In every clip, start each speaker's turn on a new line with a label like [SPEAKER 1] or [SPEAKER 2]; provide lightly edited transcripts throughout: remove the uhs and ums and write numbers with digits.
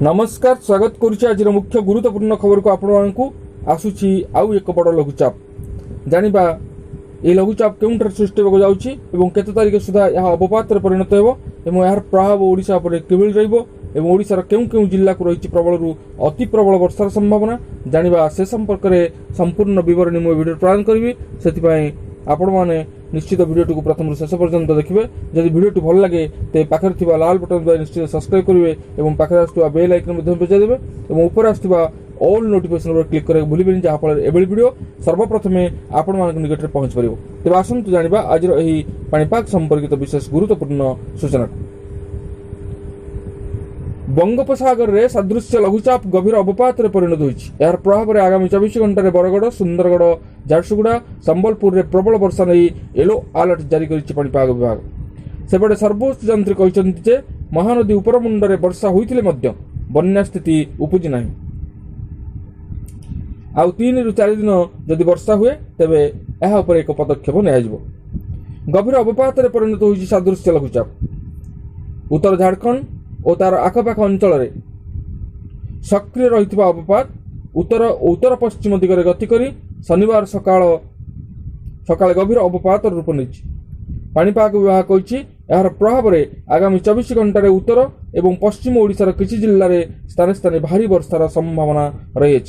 [SPEAKER 1] नमस्कार स्वागत करुच्ची आज मुख्य गुरुत्वपूर्ण खबर को आपको आसूची आउ एक बड़ लघुचाप जानिबा ये लघुचाप केउंटर सृष्टि होगा जाउची एवं केते तारिख सुधा यह अवपात परिणत हेबो एवं यार प्रभाव ओडिशा पर किभଳି रहिबो एवं ओडिशार केउ केउ जिल्ला को रहिछि प्रबल रु अति प्रबल वर्षार संभावना जानिबा से संपर्क रे संपूर्ण विवरणी मो वीडियो प्रदान करबी सेति पई आपण माने निश्चित वीडियो को प्रथम शेष पर्यंत देखिए। जदि वीडियो भल लगे तो पाखे थिबा लाल बटन द्वारा निश्चित सब्सक्राइब करेंगे और पाखे आसुवा बेल आइकन बजाय देवे और ऊपर आसुवा ऑल नोटिफिकेशन पर क्लिक करके भूलिबेनि जहाँफल एभली वीडियो सर्वप्रथमे आपण मान निकट में पहुंच पारिबो। तेबे आसंतु जानिबा आज एही पाणीपाग संपर्कित विशेष गुरुत्वपूर्ण सूचना। बंगोपसागर रे सदृश्य लघुचाप गभीर अवपात परिणत होइछि। यार प्रभाव रे आगामी 24 घंटा रे बरगड़, सुंदरगढ़, झारसुगुड़ा, संबलपुर रे प्रबल वर्षा नहीं येलो अलर्ट जारी करिछि पाणीपाग विभाग। सेपटे सर्वोच्च यंत्री कहिसंति जे महानदी उपर मुंडरे वर्षा होइतिले मध्य बन्या स्थिति उपजि नाही। आउ 3 रु 4 दिन जदि वर्षा हुए तेबे एहा उपर एक पदक्षेप नियाजिबो। गभीर अवपात रे परिणत होइछि सदृश्य लघुचाप। उत्तर झारखंड और तार आखपाख अंचल में सक्रिय रही अवपात उत्तर पश्चिम दिगरे गति करी शनिवार सकाळ गभीर अवपात रूप नहीं। पाणीपाग विभाग कहिछि यार प्रभाव रे आगामी 24 घंटा उत्तर एवं पश्चिम ओडिशार किछि जिल्ला रे स्थाने स्थाने भारी वर्षार संभावना रही।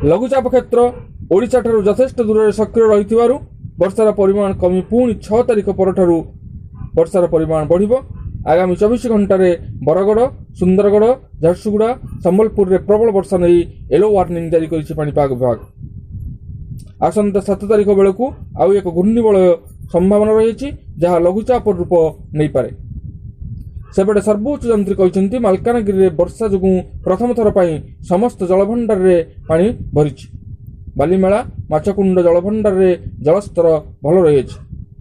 [SPEAKER 1] लघुचाप क्षेत्र ओडिशा ठारू यथेष्ट दूर सक्रिय रही वर्षार परिमाण कमी पुणी 6 तारिख परठारू वर्षार परिमाण बढ़िबो। आगामी 24 घंटा रे बरगड़, सुंदरगढ़, झारसुगुड़ा, संबलपुर रे प्रबल वर्षा नहीं येलो वार्निंग जारी करिछि पाणीपाग विभाग। आसंता 7 तारिख बेलकू आउ एक घूर्णिबलय संभावना रही जहाँ लघुचाप रूप नहीं पारे। सेपटे सर्वोच्च यंत्री कहिसंति मालकानगिरी रे वर्षा जोगु प्रथम थर पई समस्त जलभंडार रे पानी भरिछि। बालीमेला, माछकुंड जलभंडार रे जलस्तर भल रही।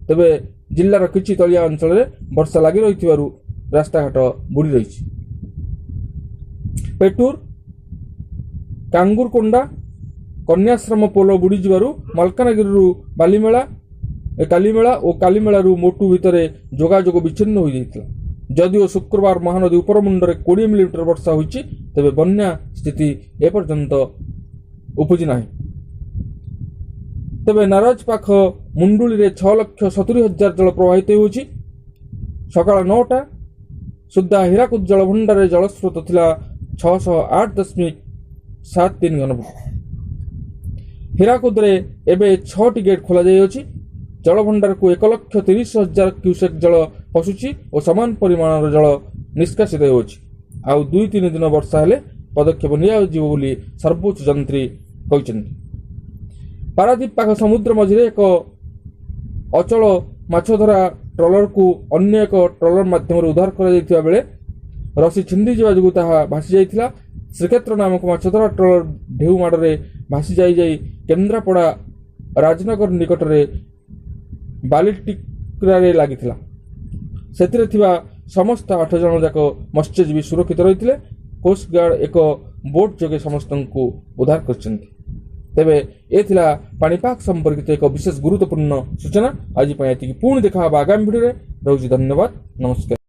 [SPEAKER 1] तेबे जिल्लार किछि तलिया अंचल रे वर्षा लागि रहिथिबारु रास्ताघाट बुड़ी रही। पेटूर, कांगुरकोंडा, कन्याश्रम पोल बुड़ी जिबारु मालकानगिरी बालीमेला, कालीमेला और कालीमेलारू मोटू भितरे जोगाजोग विच्छिन्न हो जाइतिला। जदिओ शुक्रवार महानदी उपर मुंडरे 20 मिलीमीटर वर्षा होइछि तेबे बन्या स्थिति एपर्यंत उपजि नाही। तेबे नाराज पाख मुंडुली रे 6,70,000 जल प्रवाहित होछि। सकाळ 9टा सुद्धा हीराकुद जलभंडार रे जलस्रोत थिला 608.73 घनफुट। हीराकुद रे एबे 6टी गेट खोला जाय अछि। जलभंडार को 1,30,000 क्यूसेक जल पसुछि और समान परिमाणर जल निष्कासित होछि। आउ 2-3 दिन वर्षा हेले पदक्षेप नियाजिबो बोली सर्वोच्च यंत्री कहिसंति। पारादीप पाख समुद्र मझिरे एक अचल माछधरा ट्रलर को अन्य एक ट्रलर माध्यम उद्धार करा बेले रसी छिंदी जा जो भासी जाइथिला। श्रीक्षेत्र नामक माछधरा ट्रलर ढेउ माड़े भासी जाई केन्द्रापड़ा राजनगर निकट में बालिटिक्रारे लागिथिला। सेतिरे थिबा समस्त 8 जन जाक मत्स्यजीवी सुरक्षित रहिथिले। कोस्टगार्ड एक बोट जोगे समस्त को उद्धार करछन्ति। तेबे ए थिला पाणीपाग संपर्कित एक विशेष गुरुत्वपूर्ण सूचना। आज पुणी देखा आगामी वीडियो रे। धन्यवाद, नमस्कार।